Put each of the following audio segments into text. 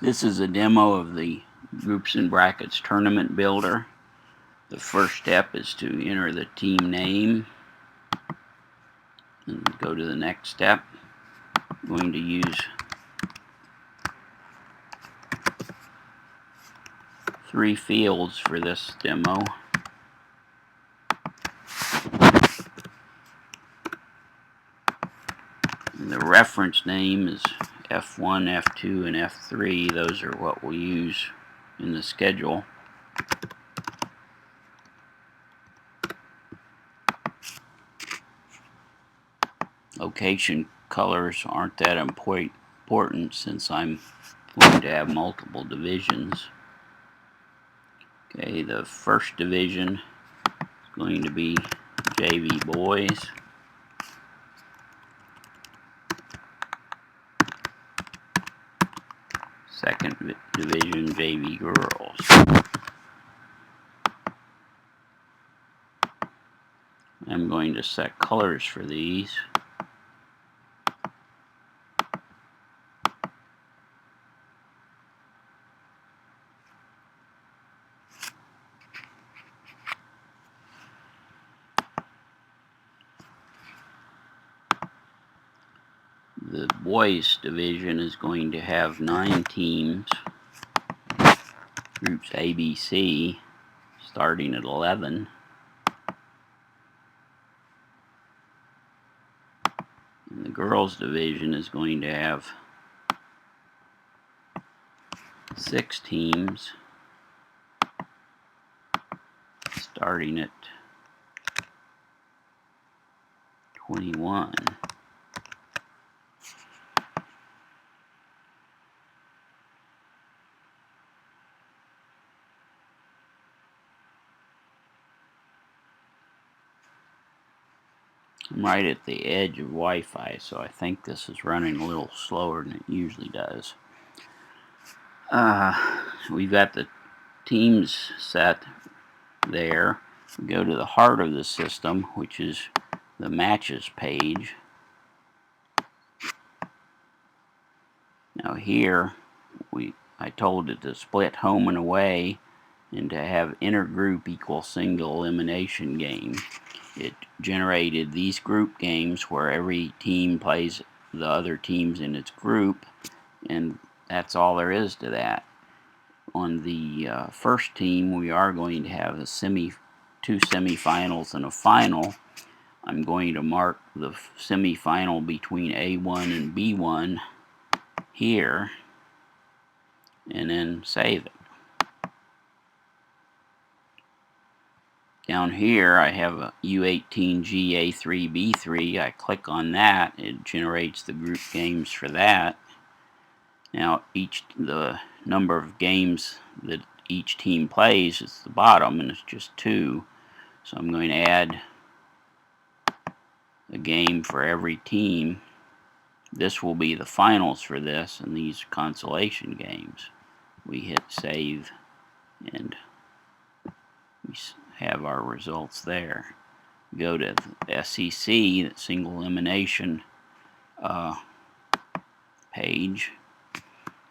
This is a demo of the Groups and Brackets Tournament Builder. The first step is to enter the team name and go to the next step. I'm going to use 3 fields for this demo. And the reference name is F1, F2, and F3. Those are what we'll use in the schedule. Location colors aren't that important since I'm going to have multiple divisions. Okay, the first division is going to be JV boys. Second division, JV girls. I'm going to set colors for these. The boys division is going to have 9 teams, groups A, B, C, starting at 11. And the girls division is going to have 6 teams, starting at 21. I'm right at the edge of Wi-Fi, so I think this is running a little slower than it usually does. We've got the teams set there. We go to the heart of the system, which is the matches page. Now here, I told it to split home and away and to have intergroup equal single elimination game. It generated these group games where every team plays the other teams in its group, and that's all there is to that. On the first team, we are going to have 2 semifinals and a final. I'm going to mark the semifinal between A1 and B1 here, and then save it. Down here I have a U18G A3B3. I click on that, it generates the group games for that. Now the number of games that each team plays is the bottom, and it's just 2. So I'm going to add a game for every team. This will be the finals for this, and these consolation games. We hit save, and we have our results there. Go to the SEC, the single elimination page.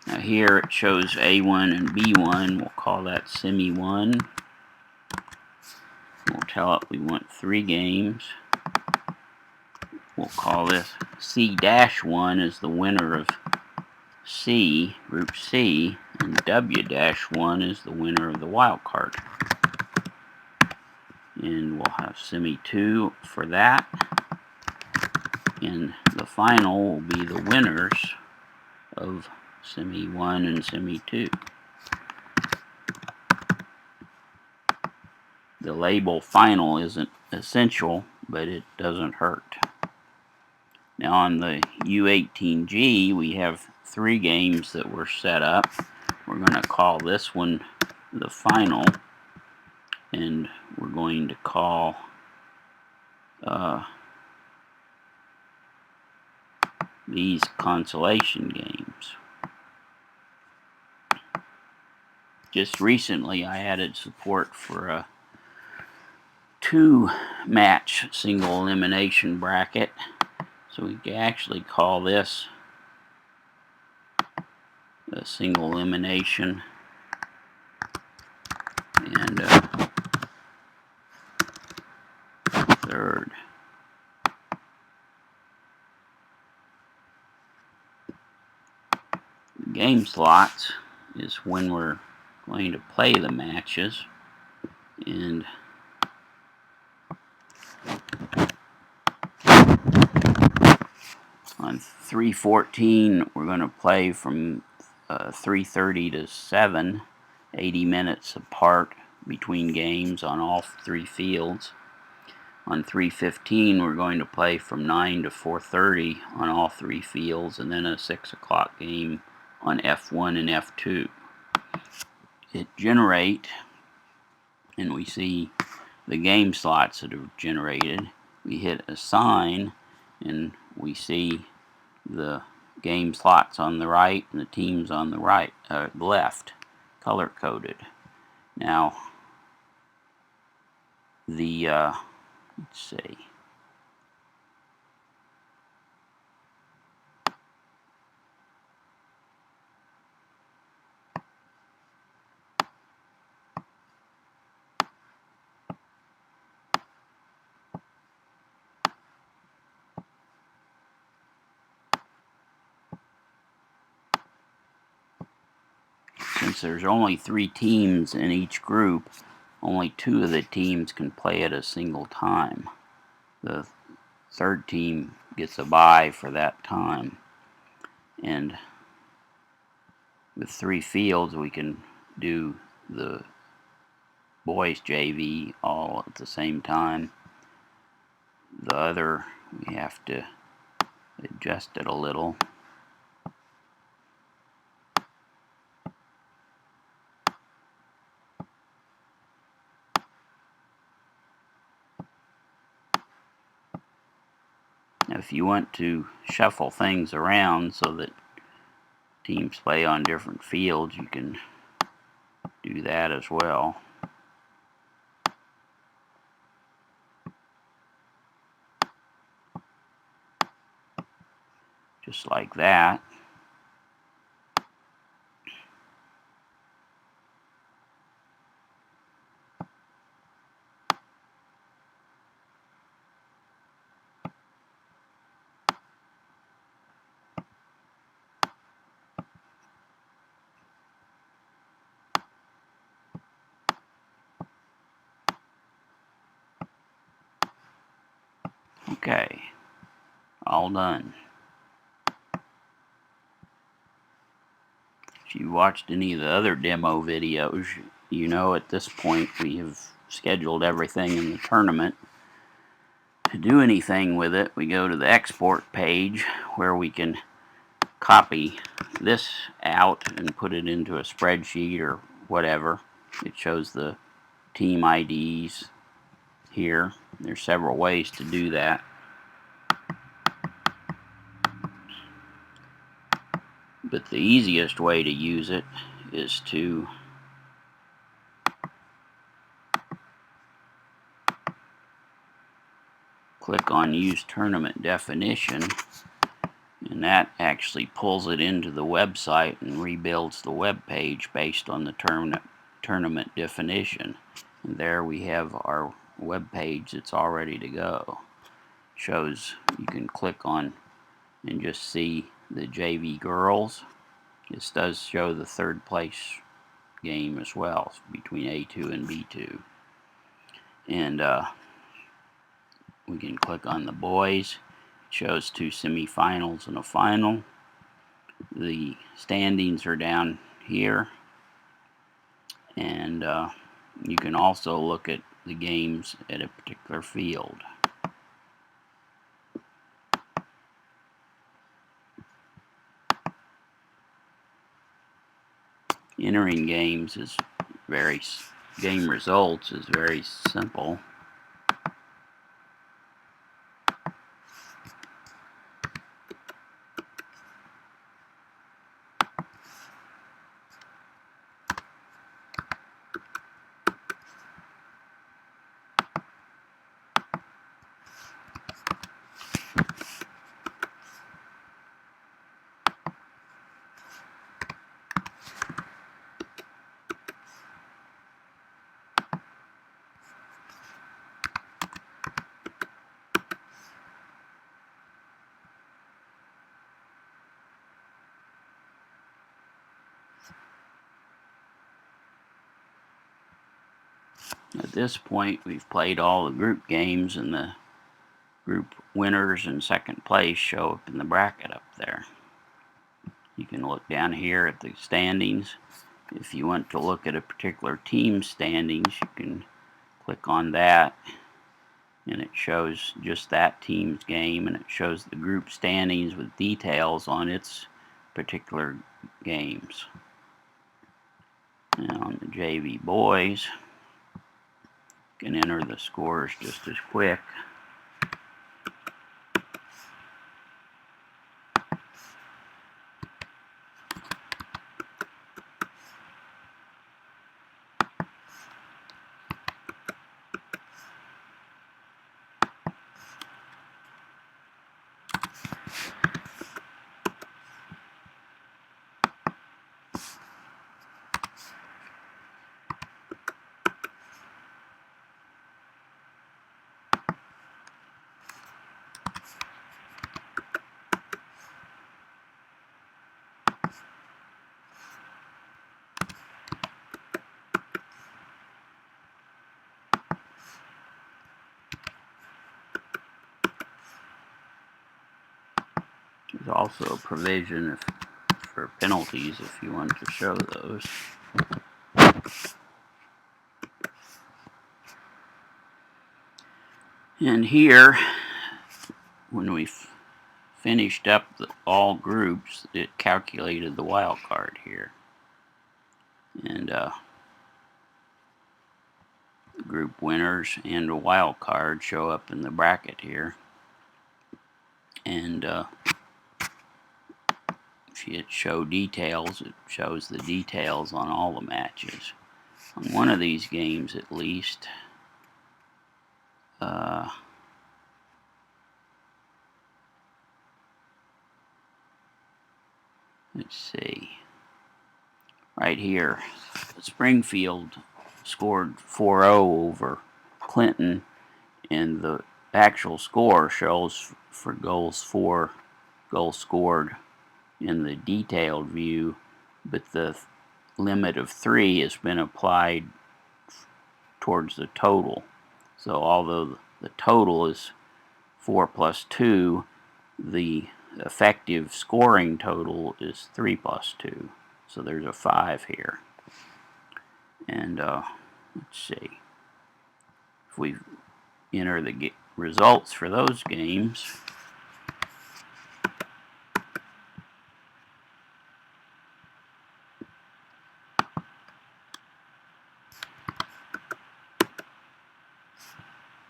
Now here it shows A1 and B1. We'll call that Semi 1. We'll tell it we want 3 games. We'll call this C-1 as the winner of C, Group C, and W-1 is the winner of the wild card. And we'll have Semi 2 for that. And the final will be the winners of Semi 1 and Semi 2. The label final isn't essential, but it doesn't hurt. Now on the U18G, we have 3 games that were set up. We're going to call this one the final, and we're going to call these consolation games. Just recently I added support for a 2-match single elimination bracket, so we can actually call this a single elimination, and third. The game slots is when we're going to play the matches, and on 3/14 we're going to play from 3:30 to 7, 80 minutes apart between games on all three fields. On 3/15 we're going to play from 9 to 4:30 on all three fields, and then a 6 o'clock game on F1 and F2. Hit generate, and we see the game slots that are generated. We hit assign, and we see the game slots on the right and the teams on the right, left, color coded. Now, the let's see. Since there's only 3 teams in each group, only 2 of the teams can play at a single time. The third team gets a bye for that time. And with 3 fields, we can do the boys JV all at the same time. The other, we have to adjust it a little. Now, if you want to shuffle things around so that teams play on different fields, you can do that as well. Just like that. Okay, all done. If you watched any of the other demo videos, you know at this point we have scheduled everything in the tournament. To do anything with it, we go to the export page where we can copy this out and put it into a spreadsheet or whatever. It shows the team IDs here. There's several ways to do that. But the easiest way to use it is to click on Use Tournament Definition, and that actually pulls it into the website and rebuilds the web page based on the tournament definition. And there we have our web page that's all ready to go. Shows, you can click on and just see the JV girls. This does show the third place game as well between A2 and B2. And we can click on the boys. It shows 2 semifinals and a final. The standings are down here, and you can also look at the games at a particular field. Entering game results is very simple. At this point, we've played all the group games, and the group winners and second place show up in the bracket up there. You can look down here at the standings. If you want to look at a particular team's standings, you can click on that, and it shows just that team's game, and it shows the group standings with details on its particular games. Now on the JV boys, you can enter the scores just as quick. There's also a provision for penalties if you want to show those. And here, when we finished up all groups, it calculated the wild card here. And group winners and a wild card show up in the bracket here. And if you hit show details, it shows the details on all the matches. On one of these games at least, let's see, right here, Springfield scored 4-0 over Clinton, and the actual score shows for goals scored in the detailed view, but the limit of 3 has been applied towards the total. So although the total is 4 plus 2, the effective scoring total is 3 plus 2. So there's a 5 here. And let's see. If we enter the results for those games,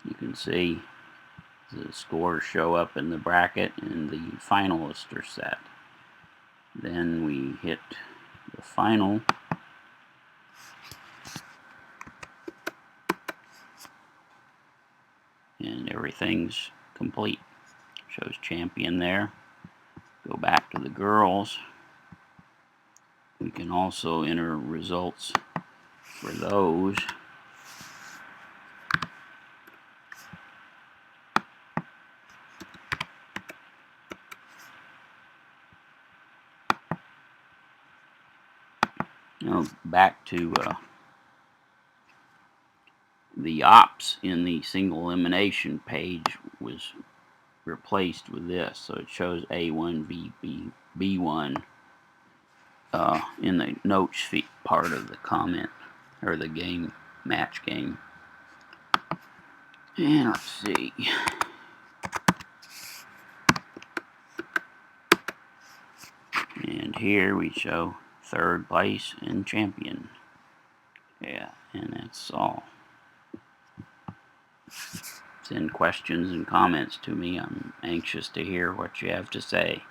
you can see the scores show up in the bracket and the finalists are set. Then we hit the final, and everything's complete. Shows champion there. Go back to the girls. We can also enter results for those. Now back to the ops in the single elimination page was replaced with this, so it shows A1, VB, B1 in the notes part of the comment or the game, match game. And let's see. And here we show third place and champion. Yeah, and that's all. Send questions and comments to me. I'm anxious to hear what you have to say.